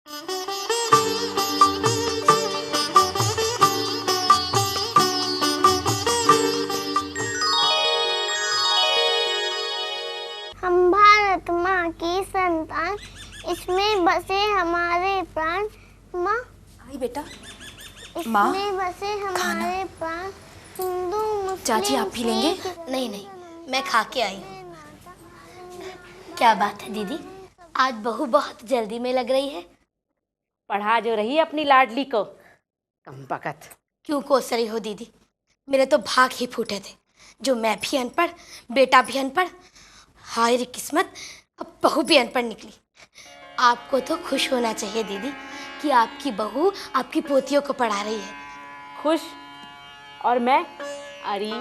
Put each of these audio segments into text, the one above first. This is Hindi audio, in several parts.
हम भारत माँ की संतान, इसमें बसे हमारे प्राण। माँ आई बेटा। इसमें बसे हमारे प्राण। हिंदू मुस्लिम चाची आप भी लेंगे? नहीं नहीं, मैं खा के आई हूँ। क्या बात है दीदी, आज बहू बहुत जल्दी में लग रही है। पढ़ा जो रही अपनी लाडली को, कम बकत। क्यों कोस रही हो दीदी, मेरे तो भाग ही फूटे थे। जो मैं भी अनपढ़, बेटा भी अनपढ़, हाय रे किस्मत, अब बहू भी अनपढ़ निकली। आपको तो खुश होना चाहिए दीदी कि आपकी बहू आपकी पोतियों को पढ़ा रही है। खुश? और मैं? अरे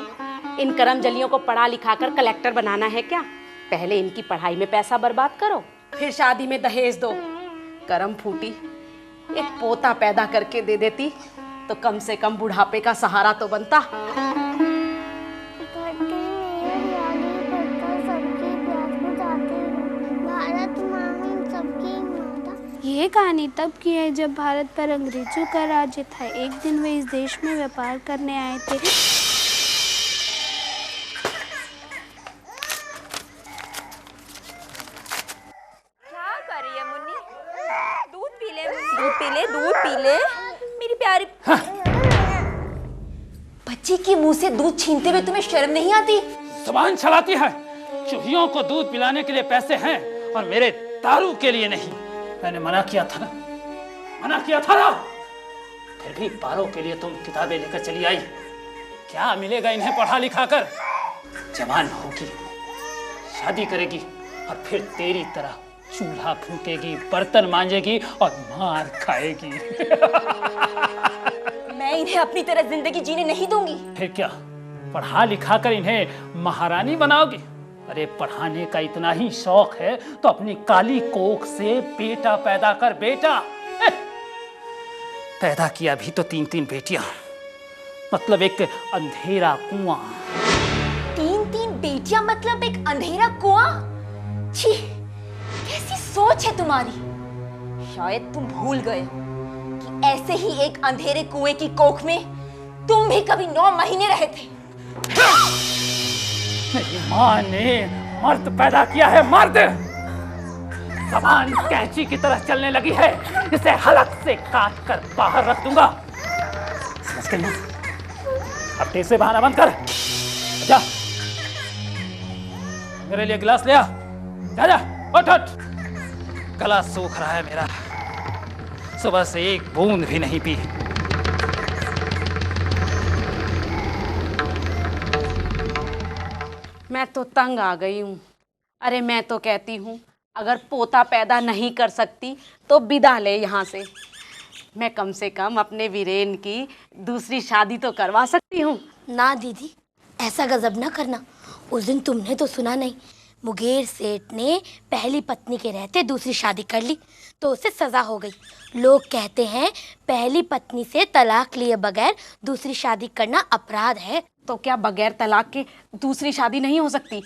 इन करम जलियों को पढ़ा लिखा कर कलेक्टर बनाना है क्या? पहले इनकी पढ़ाई में पैसा बर्बाद करो, फिर शादी में दहेज दो। करम फूटी, एक पोता पैदा करके दे देती तो कम से कम बुढ़ापे का सहारा तो बनता। ये कहानी तब की है जब भारत पर अंग्रेजों का राज्य था। एक दिन वे इस देश में व्यापार करने आए थे। क्या कर रही है मुन्नी? दूध पी ले, दूध पी ले, दूध पी ले मेरी प्यारी। बच्ची के मुंह से दूध छीनते हुए तुम्हें शर्म नहीं आती? जुबान चलाती है। चूहियों को दूध पिलाने के लिए पैसे हैं और मेरे दारू के लिए नहीं। मैंने मना किया था ना, मना किया था ना। फिर भी पारो के लिए तुम किताबें लेकर चली आई। क्या मिलेगा इन्हें पढ़ा लिखा कर? जवान होगी, शादी करेगी और फिर तेरी तरह चूल्हा फूकेगी, बर्तन मांजेगी और मार खाएगी। मैं इन्हें अपनी तरह जिंदगी जीने नहीं दूंगी। फिर क्या, पढ़ा लिखा कर इन्हें महारानी बनाओगी? अरे पढ़ाने का इतना ही शौक है तो अपनी काली कोख से बेटा पैदा कर। बेटा पैदा किया भी तो 3-3 बेटियां, मतलब एक अंधेरा कुआं। 3-3 बेटियां मतलब एक अंधेरा कुआं? छी, कैसी सोच है तुम्हारी। शायद तुम भूल गए कि ऐसे ही एक अंधेरे कुएं की कोख में तुम भी कभी 9 महीने रहे थे। मेरी माँ ने मर्द पैदा किया है, मर्द। जबान कैंची की तरह चलने लगी है, इसे हलक से काट कर बाहर रख दूंगा। समझ गई ना? अब तेज से बहाना बंद कर। जा, मेरे लिए गिलास ले आ। जा जा, उठ उठ। गला सूख रहा है मेरा, सुबह से एक बूंद भी नहीं पी। मैं तो तंग आ गई हूँ। अरे मैं तो कहती हूँ अगर पोता पैदा नहीं कर सकती तो विदा ले यहाँ से। मैं कम से कम अपने वीरेन की दूसरी शादी तो करवा सकती हूँ। ना दीदी, ऐसा गजब ना करना। उस दिन तुमने तो सुना नहीं, मुंगेर सेठ ने पहली पत्नी के रहते दूसरी शादी कर ली तो उसे सजा हो गई। लोग कहते हैं पहली पत्नी से तलाक लिए बगैर दूसरी शादी करना अपराध है। तो क्या बगैर तलाक के दूसरी शादी नहीं हो सकती?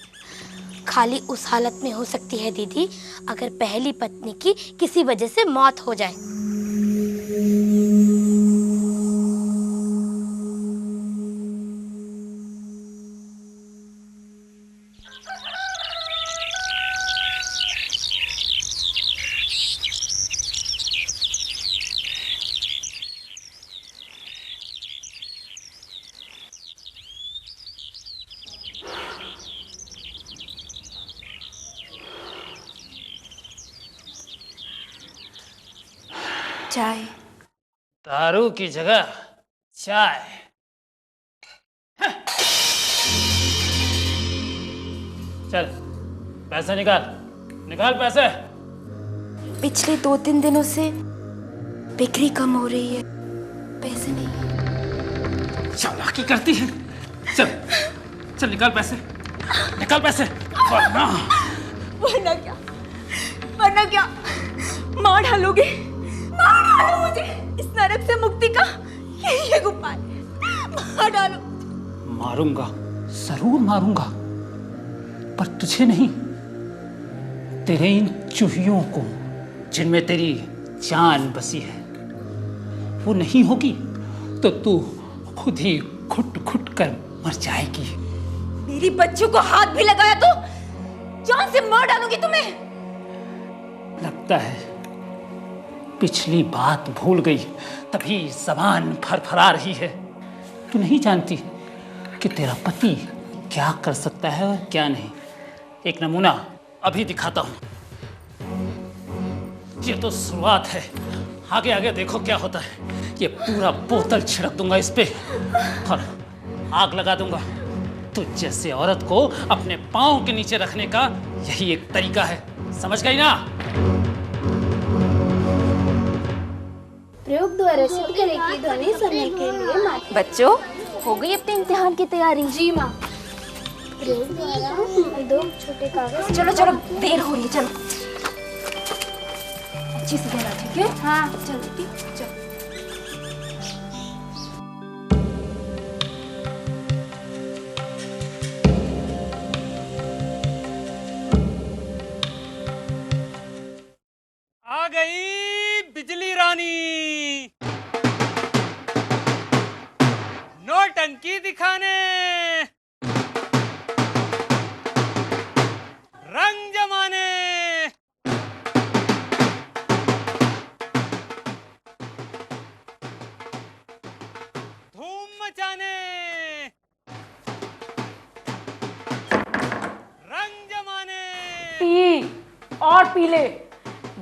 खाली उस हालत में हो सकती है दीदी, अगर पहली पत्नी की किसी वजह से मौत हो जाए। चाय। दारू की जगह चाय। चल पैसे निकाल, निकाल पैसे। पिछले 2-3 दिनों से बिक्री कम हो रही है, पैसे नहीं। चालाकी करती है। चल चल निकाल पैसे, निकाल पैसे। वरना वरना क्या? वरना क्या? मार डालोगे? मार डालो मुझे। इस नरक से मुक्ति का यही एक उपाय। मार डालो। मारूंगा, जरूर मारूंगा, पर तुझे नहीं, तेरे इन चूहियों को जिनमें तेरी जान बसी है। वो नहीं होगी तो तू खुद ही घुट घुट कर मर जाएगी। मेरी बच्चों को हाथ भी लगाया तो जान से मार डालूंगी तुम्हें। लगता है पिछली बात भूल गई, तभी जबान फरफरा रही है। तू नहीं जानती कि तेरा पति क्या कर सकता है और क्या नहीं। एक नमूना अभी दिखाता हूं। ये तो शुरुआत है, आगे आगे देखो क्या होता है। ये पूरा बोतल छिड़क दूंगा इस पे और आग लगा दूंगा। तो जैसे औरत को अपने पांव के नीचे रखने का यही एक तरीका है, समझ गई ना? प्रयोग द्वारा सिद्ध करें कि ध्वनि सुनने के लिए मात्र। बच्चों, हो गई अपने इम्तिहान की तैयारी? जी माँ। प्रयोग द्वारा 2 छोटे कागज। चलो चलो, देर हो रही है, चलो अच्छी से देना, ठीक है? हाँ चलो ठीक, चलो। आ गई बिजली रानी नौटंकी दिखाने, रंग जमाने। धूम मचाने, रंग जमाने। पी और पी ले,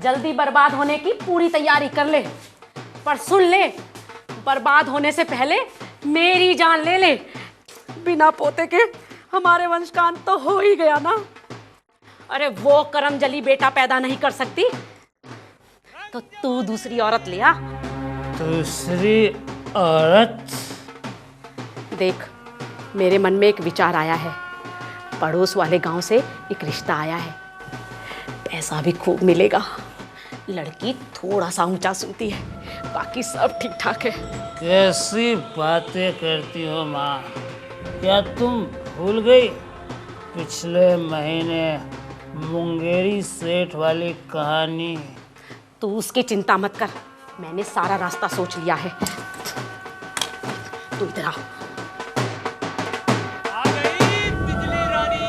जल्दी बर्बाद होने की पूरी तैयारी कर ले। पर सुन ले, बर्बाद होने से पहले मेरी जान ले ले। बिना पोते के हमारे वंश का अंत तो हो ही गया ना। अरे वो करमजली बेटा पैदा नहीं कर सकती तो तू दूसरी औरत ले आ। दूसरी औरत? देख, मेरे मन में एक विचार आया है। पड़ोस वाले गांव से एक रिश्ता आया है, पैसा भी खूब मिलेगा। लड़की थोड़ा सा ऊंचा सुनती है, बाकी सब ठीक ठाक है। कैसी बातें करती हो माँ? क्या तुम भूल गई पिछले महीने मुंगेरी सेठ वाली कहानी? तू उसकी चिंता मत कर, मैंने सारा रास्ता सोच लिया है। तू इधर आ। आ गई बिजली रानी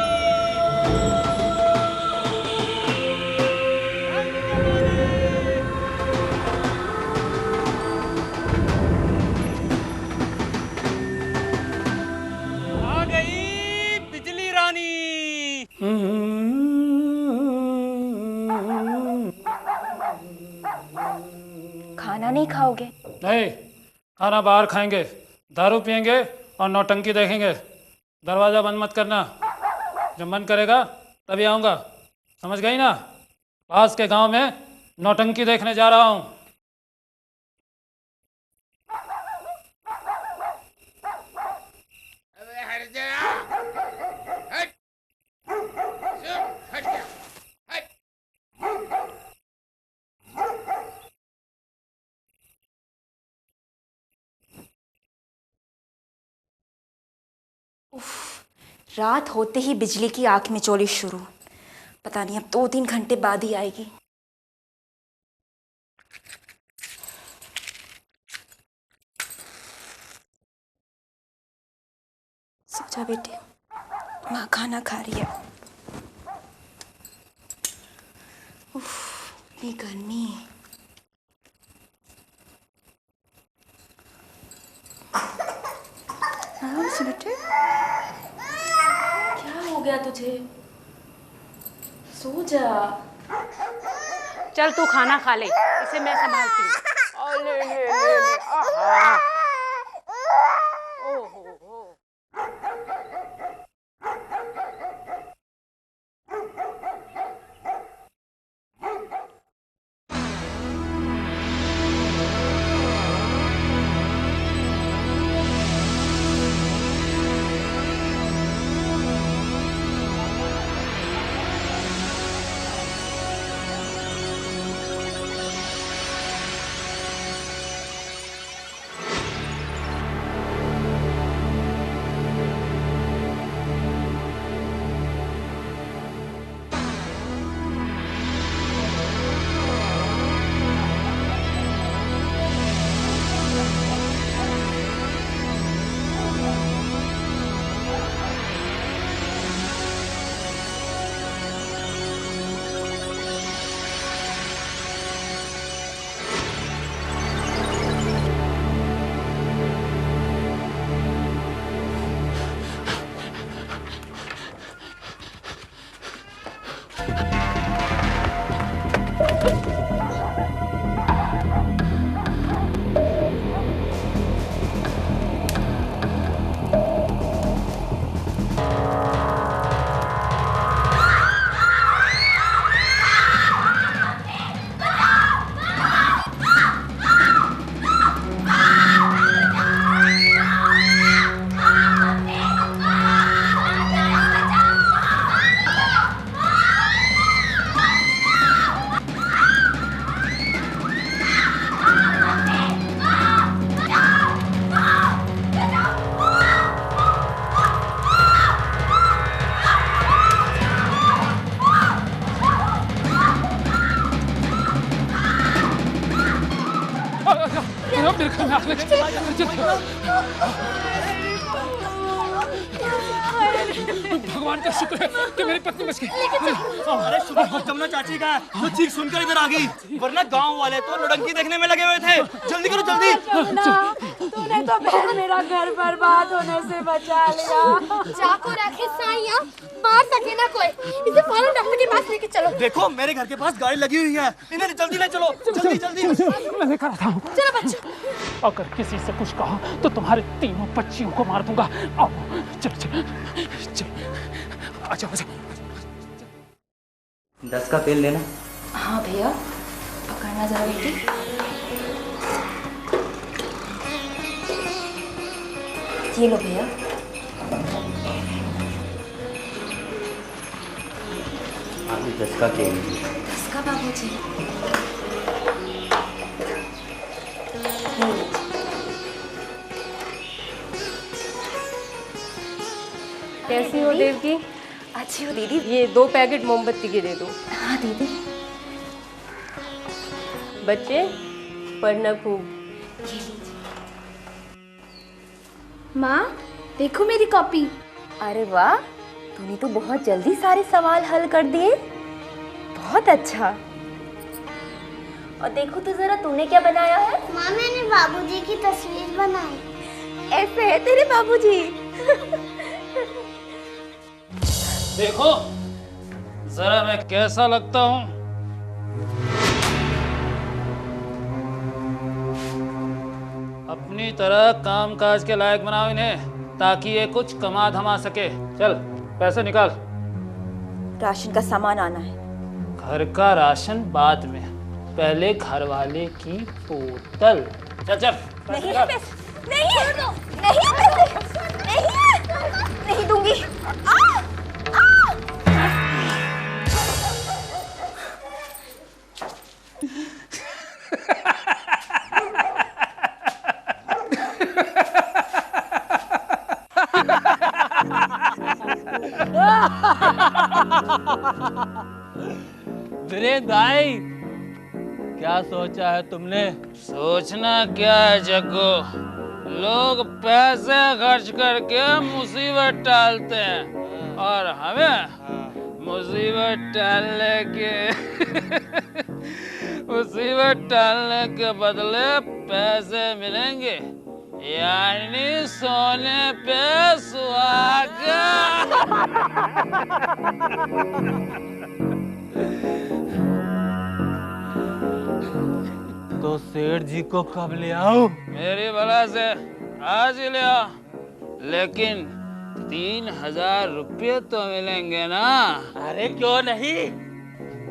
आ गई बिजली रानी। खाना नहीं खाओगे? नहीं, खाना बाहर खाएंगे, दारू पिएंगे और नौटंकी देखेंगे। दरवाजा बंद मत करना, जब मन करेगा तभी आऊँगा, समझ गई ना? पास के गांव में नौटंकी देखने जा रहा हूँ। रात होते ही बिजली की आंख में चोली शुरू। पता नहीं अब 2-3 घंटे बाद ही आएगी। सो जा बेटे, माँ खाना खा रही है। उफ, इतनी गर्मी। हाँ बेटे, क्या हो गया तुझे? सो जा। चल तू खाना खा ले, इसे मैं संभालती हूँ। और ले ले ले ले, आहा। ओहो। मेरे घर में आग लगी। भगवान का शुक्र है कि मेरी पत्नी बच गई। अरे शुक्र तो जमुना चाची का है, वो चीख सुनकर इधर आ गई, वरना गांव वाले तो लड़की देखने में लगे हुए थे। जल्दी करो जल्दी। तूने तो बहन मेरा घर बर्बाद होने से बचा लिया। चाकू रखे साइया, मार सके ना कोई। इसे फौरन डॉक्टर के पास लेके चलो। देखो मेरे घर के पास गाड़ी लगी हुई है, इन्हें जल्दी ले चलो, जल्दी जल्दी। मैं लेकर आता हूँ। चलो बच्चों। अगर किसी से कुछ कहा तो तुम्हारे तीनों बच्चियों को मार दूंगा। आओ चल चल चल, अच्छा अच्छा। 10 का तेल लेना। हाँ भैया, पकड़ना जरा बेटी। ये लो भैया। अभी 10 का तेल। 10 का बाबूजी। कैसी हो देवकी? अच्छी हो दीदी। ये 2 पैकेट मोमबत्ती के दे दो। हाँ दीदी। बच्चे पढ़ना खूब। ये लीजिए। माँ देखो मेरी कॉपी। अरे वाह, तूने तो बहुत जल्दी सारे सवाल हल कर दिए। बहुत अच्छा। और देखो तो जरा तूने क्या बनाया है। माँ मैंने बाबूजी की तस्वीर बनाई। ऐसे है तेरे बाबूजी। देखो जरा मैं कैसा लगता हूँ। अपनी तरह काम काज के लायक बनाओ इन्हें, ताकि ये कुछ कमा धमा सके। चल पैसे निकाल। राशन का सामान आना है। घर का राशन बाद में, पहले घर वाले की बोतल। चल चल पैसे नहीं है निकाल। पैसे, नहीं है, नहीं है पैसे, नहीं है, नहीं दूंगी। वीरेंद्र भाई, क्या सोचा है तुमने? सोचना क्या है जग्गू, लोग पैसे खर्च करके मुसीबत टालते हैं और हमें मुसीबत टालने के बदले पैसे मिलेंगे, यानी सोने पे सुहागा। तो सेठ जी को कब ले आओ? मेरी भला से आज ही ले आओ, लेकिन 3000 रुपये तो मिलेंगे ना। अरे क्यों नहीं,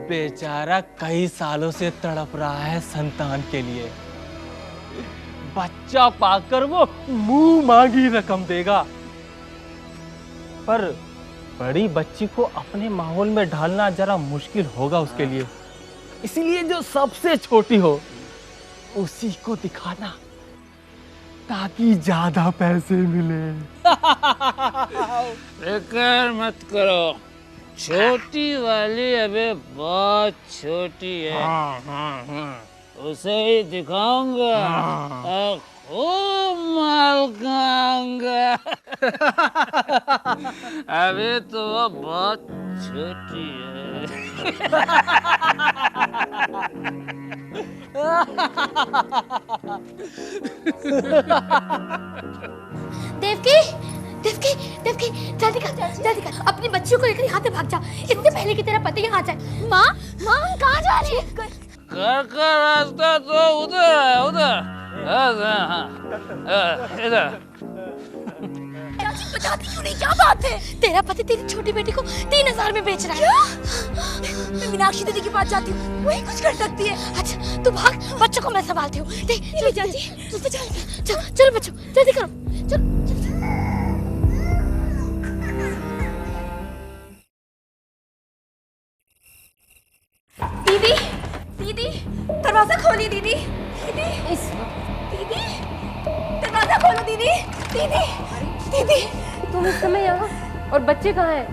बेचारा कई सालों से तड़प रहा है संतान के लिए। बच्चा पाकर वो मुंह मांगी रकम देगा, पर बड़ी बच्ची को अपने माहौल में ढालना जरा मुश्किल होगा उसके लिए। इसीलिए जो सबसे छोटी हो उसी को दिखाना, ताकि ज्यादा पैसे मिले। फिक्र मत करो, छोटी वाली अबे बहुत छोटी है। उसे ही दिखाऊंगा और खूब माल खाऊंगा। अभी तो वो बहुत छोटी है। देवकी, देवकी, देवकी, जल्दी कर, जल्दी कर। अपनी बच्चियों को लेकर यहाँ से भाग जा, इससे पहले कि तेरा पति यहाँ आ जाए। माँ, माँ कहाँ जा रही है? घर का रास्ता तो उधर है, उधर। इधर। बताती क्यों नहीं, क्या बात है? तेरा पति तेरी छोटी बेटी को 3000 में बेच रहा है। क्या? मैं मीनाक्षी दीदी के पास जाती हूँ, वही कुछ कर सकती है। अच्छा तू भाग, बच्चों को मैं संभालती हूँ। चलो चाची, चलो चलो बच्चों, जल्दी करो, चलो। दीदी, दीदी, दरवाजा खोलिए दीदी, दीदी, दीदी, दरवाजा खोलो दीदी, दीदी, दीदी। तुम इस समय यहाँ, और बच्चे कहाँ हैं?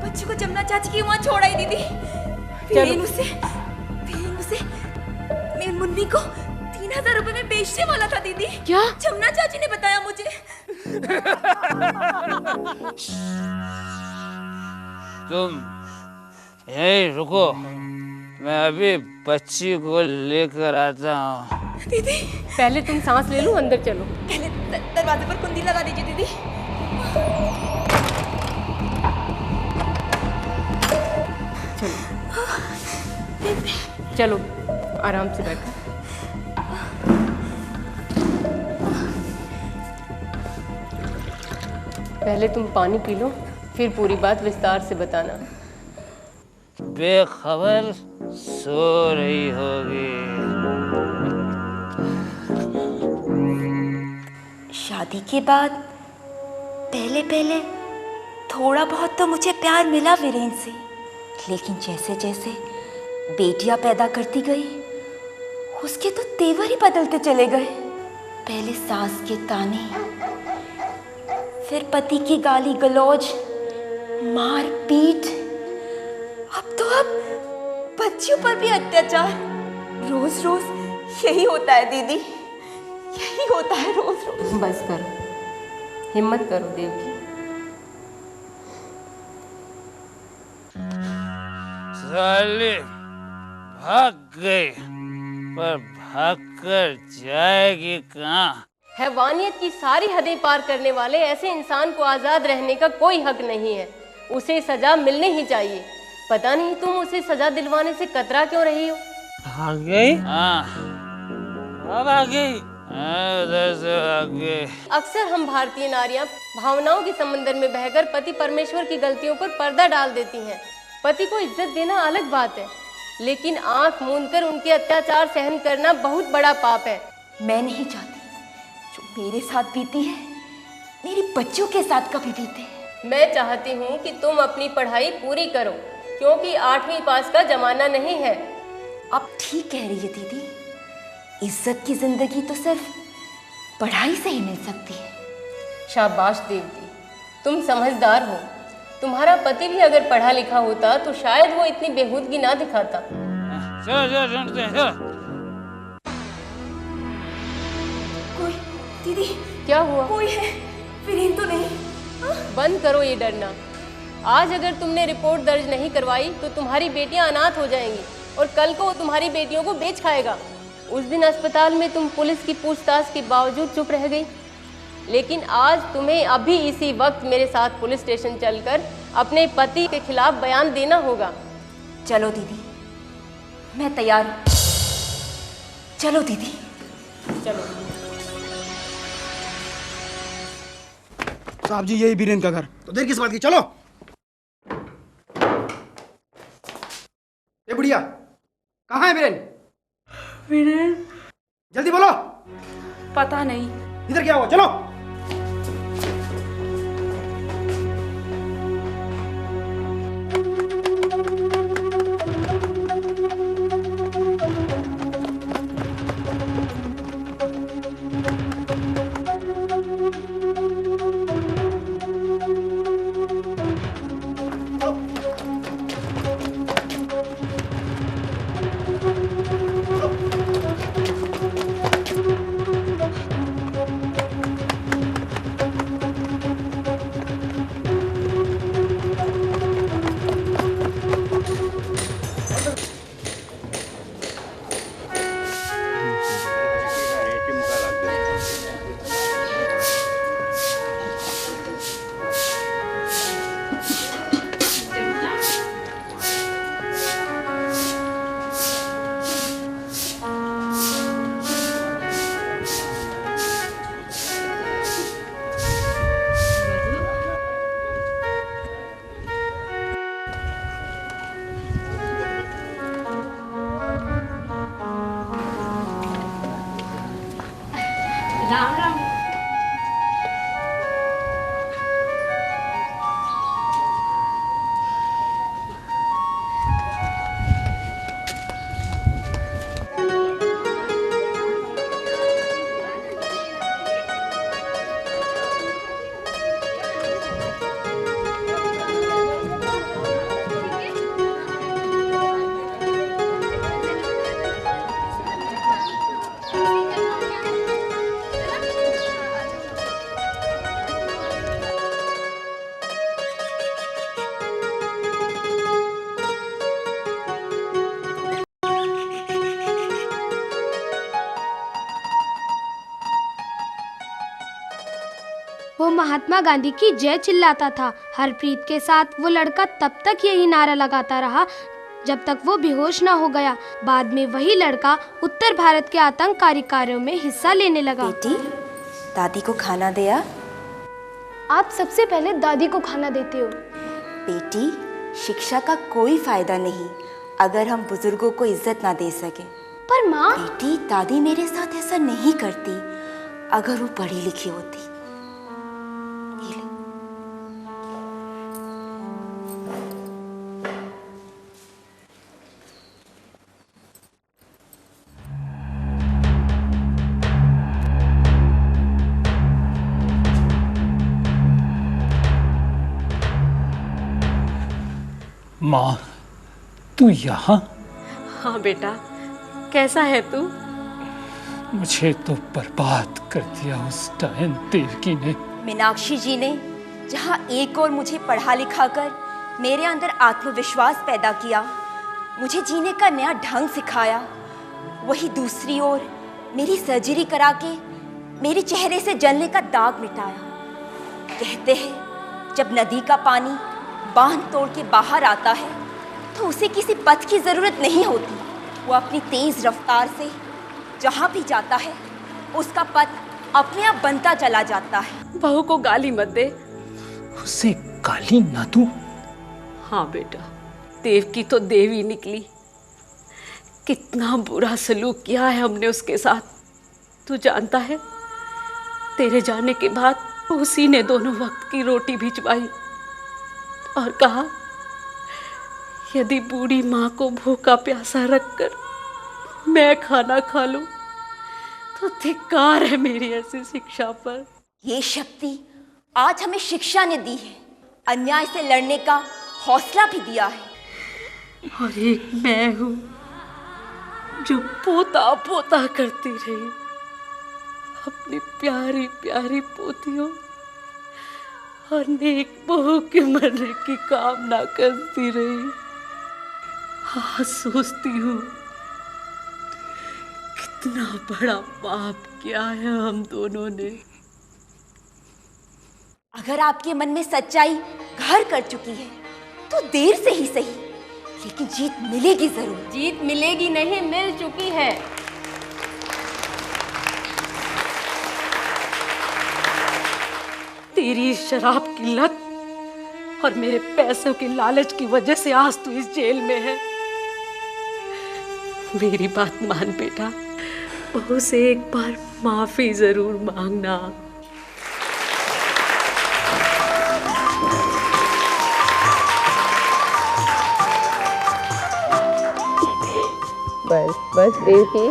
बच्चे को जमुना चाची की वहाँ छोड़ आई दीदी। फिर उसे मेरी मुन्नी को 3,000 रुपए में बेचने वाला था दीदी। क्या? जमुना चाची ने बताया मुझे। तुम यहीं रुको, मैं अभी बच्ची को लेकर आता हूँ। दीदी पहले तुम सांस ले लो, अंदर चलो। पहले दरवाजे पर कुंडी लगा दीजिए दीदी। चलो आराम से बैठो। पहले तुम पानी पी लो, फिर पूरी बात विस्तार से बताना। बेखबर सो रही होगी। शादी के बाद पहले पहले थोड़ा बहुत तो मुझे प्यार मिला वीरेंद्र से, लेकिन जैसे जैसे बेटियां पैदा करती गई उसके तो तेवर ही बदलते चले गए। पहले सास के ताने, फिर पति की गाली गलौज, मार पीट, अब बच्चियों पर भी अत्याचार। रोज रोज यही होता है दीदी, यही होता है रोज रोज। बस करो, हिम्मत करो देवकी। साली भाग गई, पर भाग कर जाएगी कहाँ? हैवानियत की सारी हदें पार करने वाले ऐसे इंसान को आज़ाद रहने का कोई हक नहीं है। उसे सजा मिलनी ही चाहिए। पता नहीं तुम उसे सजा दिलवाने से कतरा क्यों रही हो। भाग गई? हाँ, अब आ गई। उधर से भाग गई। अक्सर हम भारतीय नारियां भावनाओं के समंदर में बहकर पति परमेश्वर की गलतियों पर पर्दा डाल देती हैं। पति को इज्जत देना अलग बात है, लेकिन आंख मूंदकर उनके अत्याचार सहन करना बहुत बड़ा पाप है। मैं नहीं चाहती जो मेरे साथ बीती है मेरी बच्चों के साथ कभी बीते। मैं चाहती हूँ कि तुम अपनी पढ़ाई पूरी करो, क्योंकि 8वीं पास का जमाना नहीं है। अब ठीक कह रही है दीदी, इज्जत की जिंदगी तो सिर्फ पढ़ाई से ही मिल सकती है। शाबाश देवती, तुम समझदार हो। तुम्हारा पति भी अगर पढ़ा लिखा होता तो शायद वो इतनी बेहूदगी ना दिखाता। चलो चलो ढूंढते हैं, चलो। कोई दीदी, क्या हुआ? कोई है, वीरेंद्र तो नहीं? बंद करो ये डरना। आज अगर तुमने रिपोर्ट दर्ज नहीं करवाई तो तुम्हारी बेटियां अनाथ हो जाएंगी और कल को वो तुम्हारी बेटियों को बेच खाएगा। उस दिन अस्पताल में तुम पुलिस की पूछताछ के बावजूद चुप रह गई, लेकिन आज तुम्हें अभी इसी वक्त मेरे साथ पुलिस स्टेशन चलकर अपने पति के खिलाफ बयान देना होगा। चलो दीदी, मैं तैयार हूँ। चलो दीदी, चलो। साहब जी, यही बीरेन का घर। तो देर किस बात की, चलो। ये बुढ़िया कहाँ है बीरेन? बीरेन जल्दी बोलो। पता नहीं। इधर क्या हुआ, चलो। राम राम। वो महात्मा गांधी की जय चिल्लाता था। हरप्रीत के साथ वो लड़का तब तक यही नारा लगाता रहा जब तक वो बेहोश ना हो गया। बाद में वही लड़का उत्तर भारत के आतंककारी कार्यों में हिस्सा लेने लगा। बेटी, दादी को खाना दिया? आप सबसे पहले दादी को खाना देते हो। बेटी, शिक्षा का कोई फायदा नहीं अगर हम बुजुर्गों को इज्जत ना दे सके। पर माँ, बेटी, दादी मेरे साथ ऐसा नहीं करती अगर वो पढ़ी लिखी होती। ये ले। माँ, तू यहाँ? हाँ बेटा, कैसा है तू? मुझे तो बर्बाद कर दिया उस डायन देवकी ने। मीनाक्षी जी ने जहाँ एक और मुझे पढ़ा लिखा कर मेरे अंदर आत्मविश्वास पैदा किया, मुझे जीने का नया ढंग सिखाया, वही दूसरी ओर मेरी सर्जरी करा के मेरे चेहरे से जलने का दाग मिटाया। कहते हैं जब नदी का पानी बांध तोड़ के बाहर आता है तो उसे किसी पथ की जरूरत नहीं होती। वो अपनी तेज रफ्तार से जहाँ भी जाता है उसका पथ अपने आप बनता चला जाता है। बहू को गाली मत दे। उसे गाली ना दूं? हाँ बेटा, देव की तो देवी निकली। कितना बुरा सलूक किया है हमने उसके साथ। तू जानता है, तेरे जाने के बाद उसी ने दोनों वक्त की रोटी भिजवाई और कहा यदि बूढ़ी माँ को भूखा प्यासा रखकर मैं खाना खा लूं तो धिक्कार है मेरी ऐसी शिक्षा पर। ये शक्ति आज हमें शिक्षा ने दी है, अन्याय से लड़ने का हौसला भी दिया है। और एक मैं हूँ जो पोता पोता करती रही अपनी प्यारी प्यारी पोतियों और नेक बहू के मरने की कामना करती रही। हाँ, सोचती हूँ कितना बड़ा पाप किया है हम दोनों ने। अगर आपके मन में सच्चाई घर कर चुकी है तो देर से ही सही, लेकिन जीत मिलेगी जरूर। जीत मिलेगी नहीं, मिल चुकी है। तेरी शराब की लत और मेरे पैसों की लालच की वजह से आज तू इस जेल में है। मेरी बात मान बेटा, बहू से एक बार माफी जरूर मांगना। बस बस देवकी,